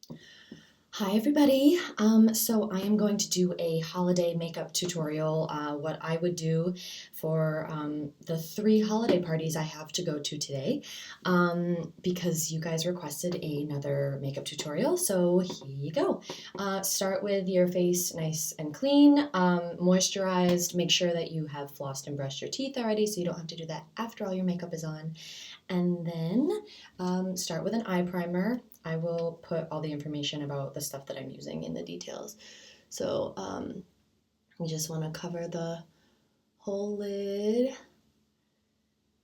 Hi everybody. So I am going to do a holiday makeup tutorial, what I would do for the 3 holiday parties I have to go to today, because you guys requested another makeup tutorial, so here you go. Start with your face nice and clean, moisturized, make sure that you have flossed and brushed your teeth already so you don't have to do that after all your makeup is on, and then start with an eye primer. I will put all the information about the stuff that I'm using in the details. So you just want to cover the whole lid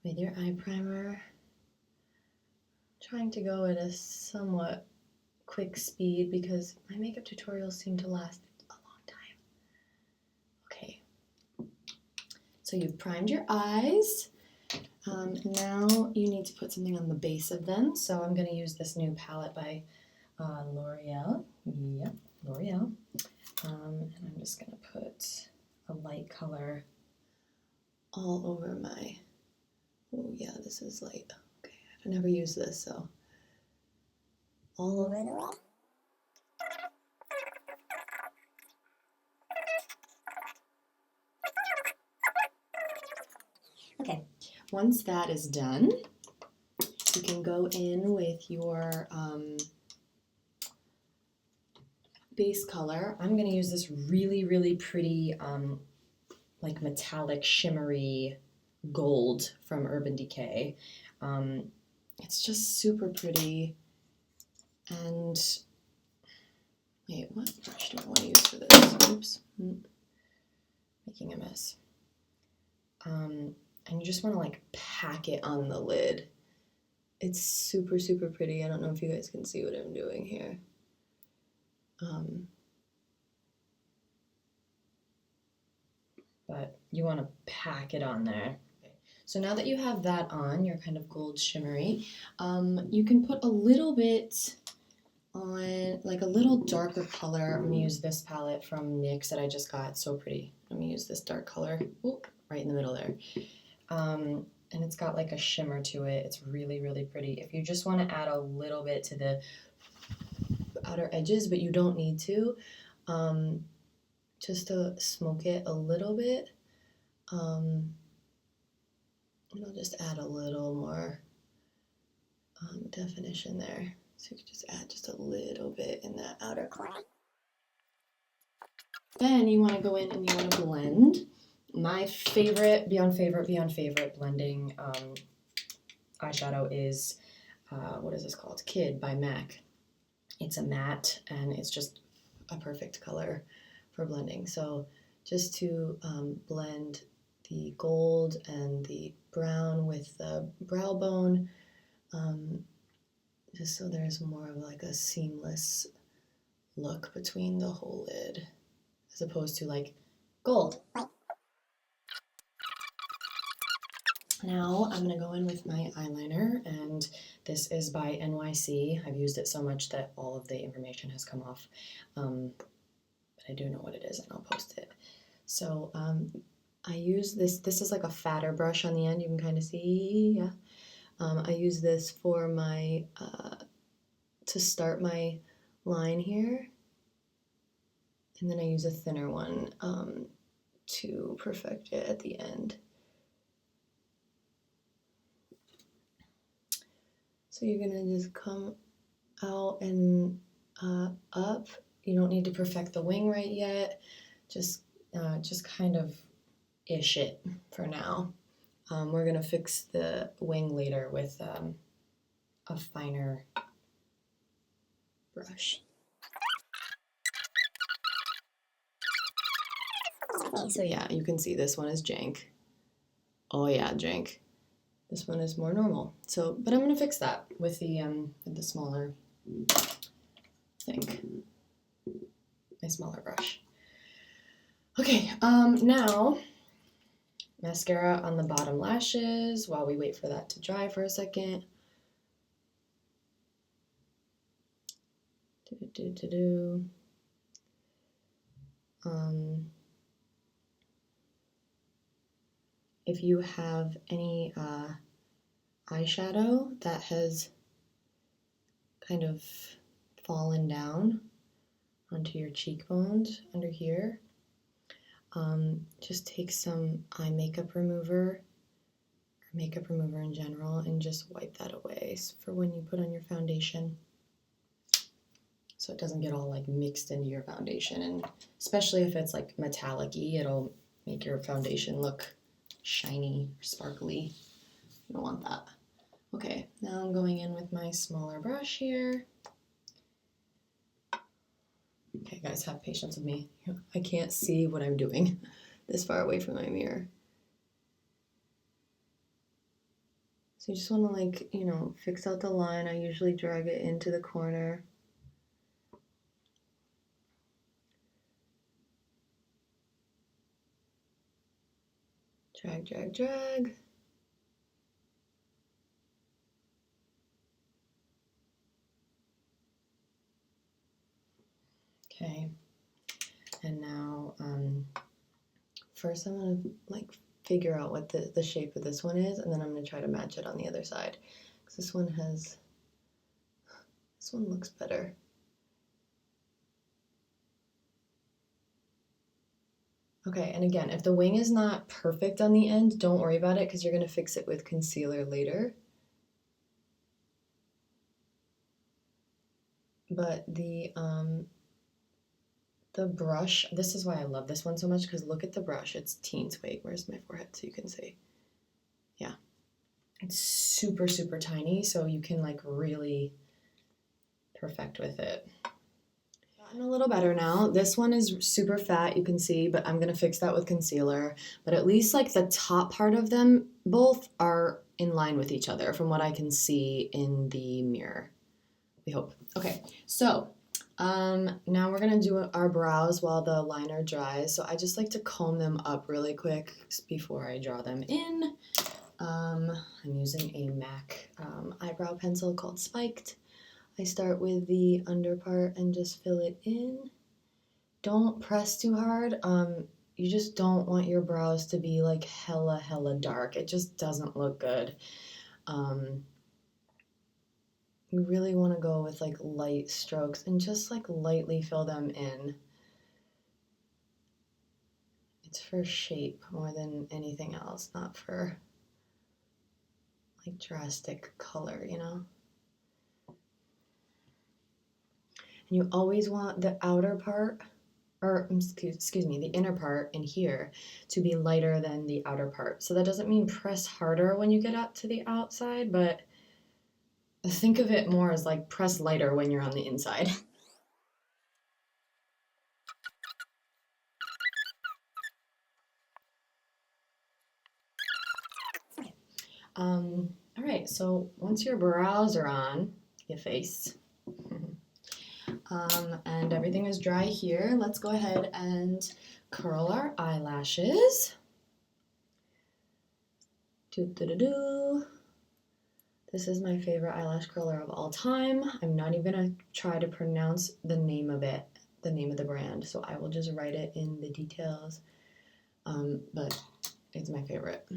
with your eye primer. Trying to go at a somewhat quick speed because my makeup tutorials seem to last a long time. Okay, so you've primed your eyes. Now you need to put something on the base of them. So I'm going to use this new palette by L'Oreal. Yep, L'Oreal. And I'm just going to put a light color all over my, oh yeah, this is light. Okay, I've never used this, so all over it. Okay, once that is done, you can go in with your base color. I'm going to use this really, really pretty like metallic shimmery gold from Urban Decay. It's just super pretty. And wait, what brush do I want to use for this? Oops, making a mess. And you just want to like pack it on the lid. It's super, super pretty. I don't know if you guys can see what I'm doing here. But you want to pack it on there. Okay. So now that you have that on, you're kind of gold shimmery, you can put a little bit on, like a little darker color. I'm going to use this palette from NYX that I just got. It's so pretty. I'm going to use this dark color right in the middle there. And it's got like a shimmer to it. It's really, really pretty. If you just want to add a little bit to the outer edges, but you don't need to, just to smoke it a little bit, and I'll just add a little more definition there. So you can just add just a little bit in that outer corner. Then you want to go in and you want to blend. My favorite, beyond favorite blending eyeshadow is, what is this called? Kid by MAC. It's a matte and it's just a perfect color for blending. So just to blend the gold and the brown with the brow bone, just so there's more of like a seamless look between the whole lid, as opposed to like gold. Now I'm going to go in with my eyeliner, and this is by NYC. I've used it so much that all of the information has come off, but I do know what it is and I'll post it. So I use this is like a fatter brush on the end, you can kind of see, yeah. I use this for my, to start my line here, and then I use a thinner one to perfect it at the end. So you're gonna just come out and up. You don't need to perfect the wing right yet. Just kind of ish it for now. We're gonna fix the wing later with a finer brush. So yeah, you can see this one is jank. Oh yeah, jank. This one is more normal. So, but I'm gonna fix that with the smaller thing, my smaller brush. Okay, now mascara on the bottom lashes while we wait for that to dry for a second. If you have any eyeshadow that has kind of fallen down onto your cheekbones under here. Just take some eye makeup remover, or makeup remover in general, and just wipe that away for when you put on your foundation, so it doesn't get all like mixed into your foundation, and especially if it's like metallic-y, it'll make your foundation look shiny, sparkly. You don't want that. Okay, now I'm going in with my smaller brush here. Okay, guys, have patience with me. I can't see what I'm doing this far away from my mirror. So you just want to, like, you know, fix out the line. I usually drag it into the corner. Drag, drag, drag. Okay, and now first I'm gonna like figure out what the shape of this one is, and then I'm gonna try to match it on the other side, because this one looks better. Okay, and again, if the wing is not perfect on the end, don't worry about it, because you're gonna fix it with concealer later. But the brush, this is why I love this one so much, because look at the brush. It's teens. Wait, where's my forehead so you can see? Yeah. It's super, super tiny, so you can like really perfect with it. Gotten a little better now. This one is super fat, you can see, but I'm gonna fix that with concealer. But at least like the top part of them both are in line with each other from what I can see in the mirror. We hope. Okay, so now we're gonna do our brows while the liner dries. So I just like to comb them up really quick before I draw them in. I'm using a MAC eyebrow pencil called Spiked. I start with the under part and just fill it in. Don't press too hard. You just don't want your brows to be like hella dark. It just doesn't look good. You really want to go with like light strokes and just like lightly fill them in. It's for shape more than anything else, not for like drastic color, you know? And you always want the outer part, or excuse me, the inner part in here to be lighter than the outer part. So that doesn't mean press harder when you get out to the outside, but think of it more as like press lighter when you're on the inside. All right, so once your brows are on your face, and everything is dry here, let's go ahead and curl our eyelashes. Doo-doo-doo-doo. This is my favorite eyelash curler of all time. I'm not even gonna try to pronounce the name of it, the name of the brand, so I will just write it in the details. But it's my favorite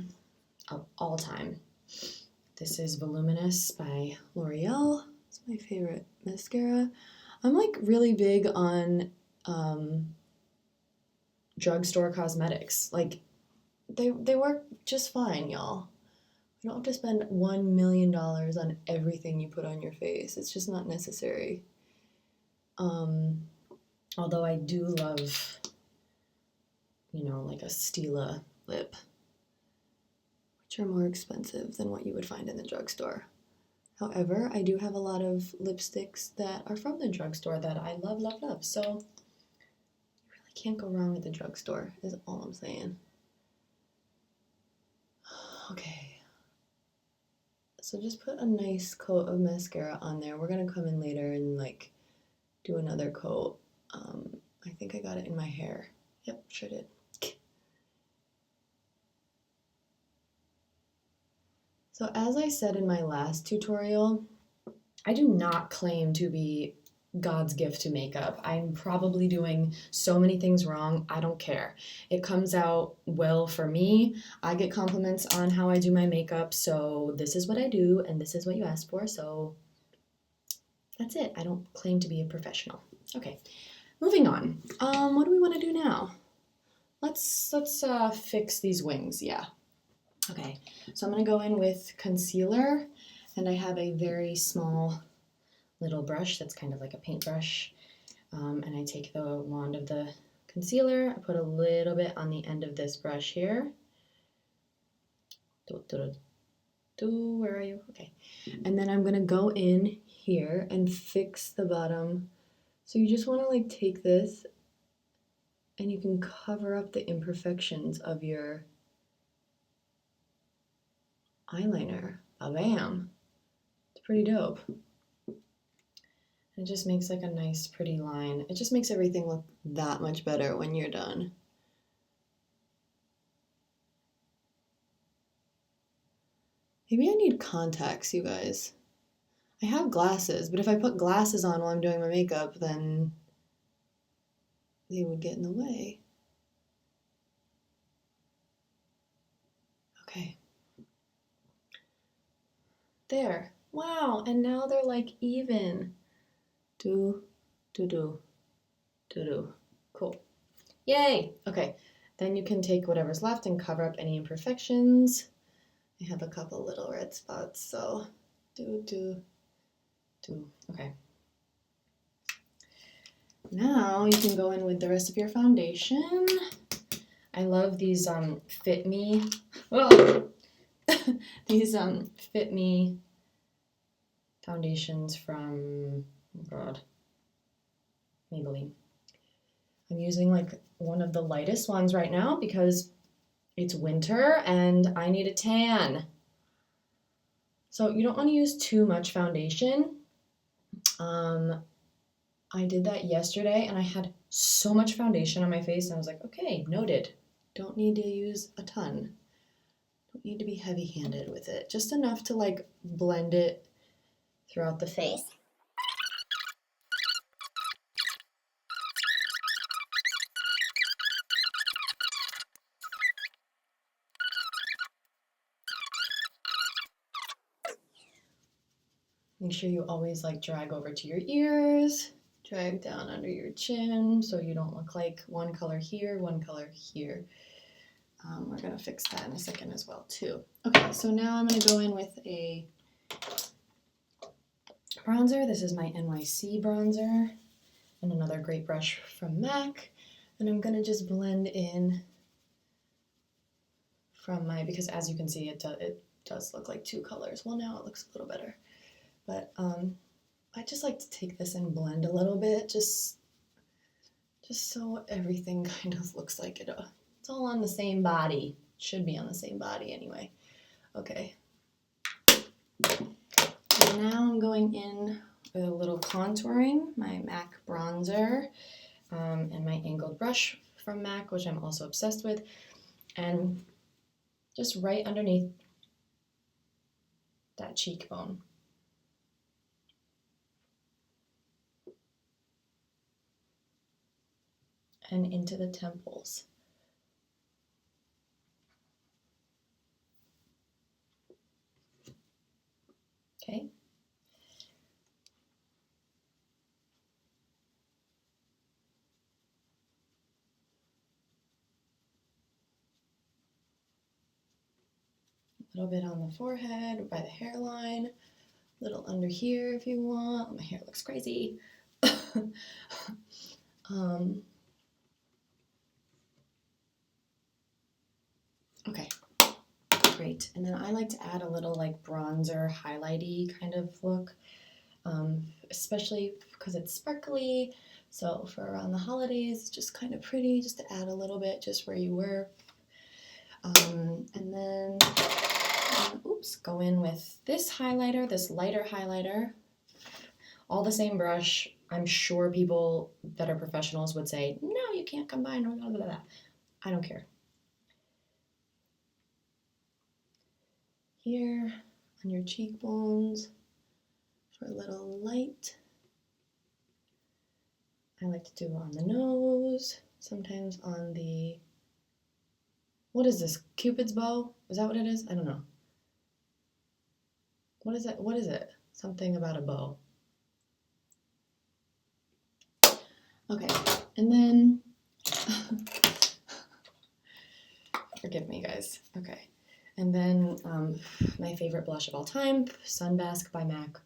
of all time. This is Voluminous by L'Oreal. It's my favorite mascara. I'm like really big on drugstore cosmetics. Like they work just fine, y'all. You don't have to spend $1 million on everything you put on your face. It's just not necessary. Although I do love, you know, like a Stila lip, which are more expensive than what you would find in the drugstore. However, I do have a lot of lipsticks that are from the drugstore that I love, love, love. So you really can't go wrong with the drugstore, is all I'm saying. Okay. So just put a nice coat of mascara on there. We're gonna come in later and like do another coat. I think I got it in my hair. Yep, sure did. So as I said in my last tutorial, I do not claim to be God's gift to makeup. I'm probably doing so many things wrong. I don't care. It comes out well for me. I get compliments on how I do my makeup, so this is what I do, and this is what you asked for, so That's it. I don't claim to be a professional. Okay, moving on. What do we want to do now? Let's fix these wings. Yeah. Okay, so I'm gonna go in with concealer, and I have a very small little brush that's kind of like a paintbrush, and I take the wand of the concealer, I put a little bit on the end of this brush here. Where are you? Okay, and then I'm gonna go in here and fix the bottom. So you just want to like take this, and you can cover up the imperfections of your eyeliner. Bam! It's pretty dope. It just makes like a nice pretty line. It just makes everything look that much better when you're done. Maybe I need contacts, you guys. I have glasses, but if I put glasses on while I'm doing my makeup, then they would get in the way. Okay. There. Wow, and now they're like even. Do. Cool. Yay! Okay, then you can take whatever's left and cover up any imperfections. I have a couple little red spots, so do. Okay. Now you can go in with the rest of your foundation. I love these Fit Me. Oh! These Fit Me foundations from, oh God, Maybelline. I'm using like one of the lightest ones right now because it's winter and I need a tan. So you don't want to use too much foundation. I did that yesterday and I had so much foundation on my face and I was like, okay, noted. Don't need to use a ton. Don't need to be heavy-handed with it. Just enough to like blend it throughout the face. Make sure you always like drag over to your ears, drag down under your chin so you don't look like one color here, one color here. We're gonna fix that in a second as well too. Okay, so now I'm gonna go in with a bronzer. This is my NYC bronzer and another great brush from MAC. And I'm gonna just blend in from my, because as you can see, it does look like two colors. Well, now it looks a little better. But I just like to take this and blend a little bit, just so everything kind of looks like it's all on the same body. It should be on the same body anyway. Okay. And now I'm going in with a little contouring, my MAC bronzer, and my angled brush from MAC, which I'm also obsessed with, and just right underneath that cheekbone. And into the temples. Okay. A little bit on the forehead, by the hairline, a little under here if you want. My hair looks crazy. Okay, great. And then I like to add a little like bronzer, highlighty kind of look, especially because it's sparkly. So for around the holidays, it's just kind of pretty just to add a little bit just where you were. And then, go in with this highlighter, this lighter highlighter, all the same brush. I'm sure people that are professionals would say, no, you can't combine, blah, blah, blah. I don't care. Here on your cheekbones for a little light. I like to do on the nose, sometimes on the, what is this, Cupid's bow? Is that what it is? I don't know. What is it? What is it? Something about a bow. Okay, and then, forgive me guys, okay. And then my favorite blush of all time, Sunbask by MAC.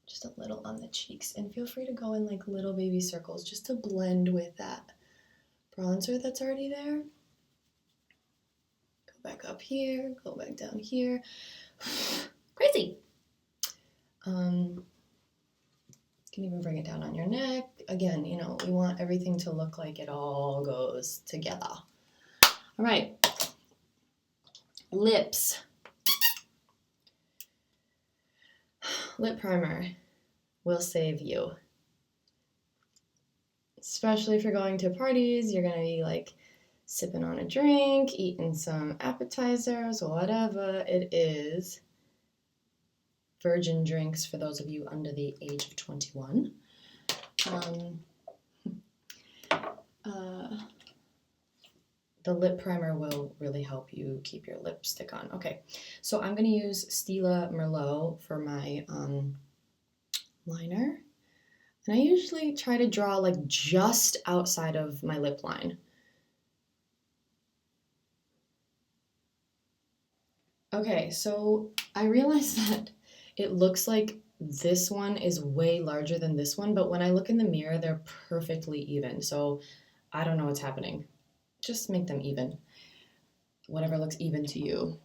Just a little on the cheeks, and feel free to go in like little baby circles just to blend with that bronzer that's already there. Go back up here, go back down here. Crazy. You can even bring it down on your neck. Again, you know, we want everything to look like it all goes together. All right, lips. Lip primer will save you. Especially if you're going to parties, you're gonna be like sipping on a drink, eating some appetizers, whatever it is. Virgin drinks for those of you under the age of 21. The lip primer will really help you keep your lipstick on. Okay, so I'm gonna use Stila Merlot for my liner. And I usually try to draw like just outside of my lip line. Okay, so I realized that it looks like this one is way larger than this one, but when I look in the mirror, they're perfectly even. So I don't know what's happening. Just make them even. Whatever looks even to you.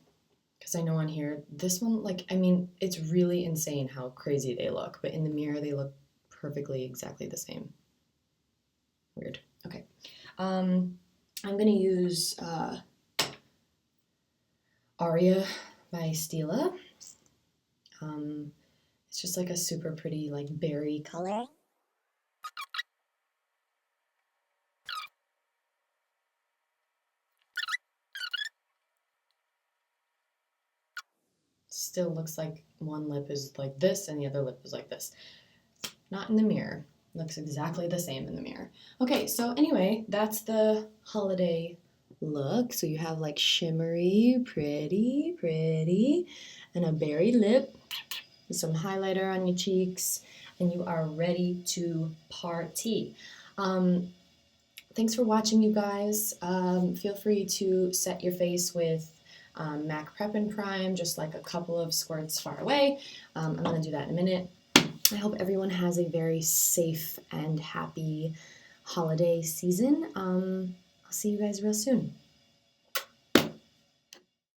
Because I know on here, this one, like, I mean, it's really insane how crazy they look, but in the mirror, they look perfectly exactly the same. Weird. Okay. I'm going to use Aria by Stila. It's just like a super pretty, like, berry color. Still looks like one lip is like this and the other lip is like this. Not in the mirror. Looks exactly the same in the mirror. Okay, so anyway, that's the holiday look. So you have like shimmery, pretty, and a berry lip with some highlighter on your cheeks, and you are ready to party. Thanks for watching, you guys. Feel free to set your face with MAC Prep and Prime, just like a couple of squirts far away. I'm going to do that in a minute. I hope everyone has a very safe and happy holiday season. I'll see you guys real soon.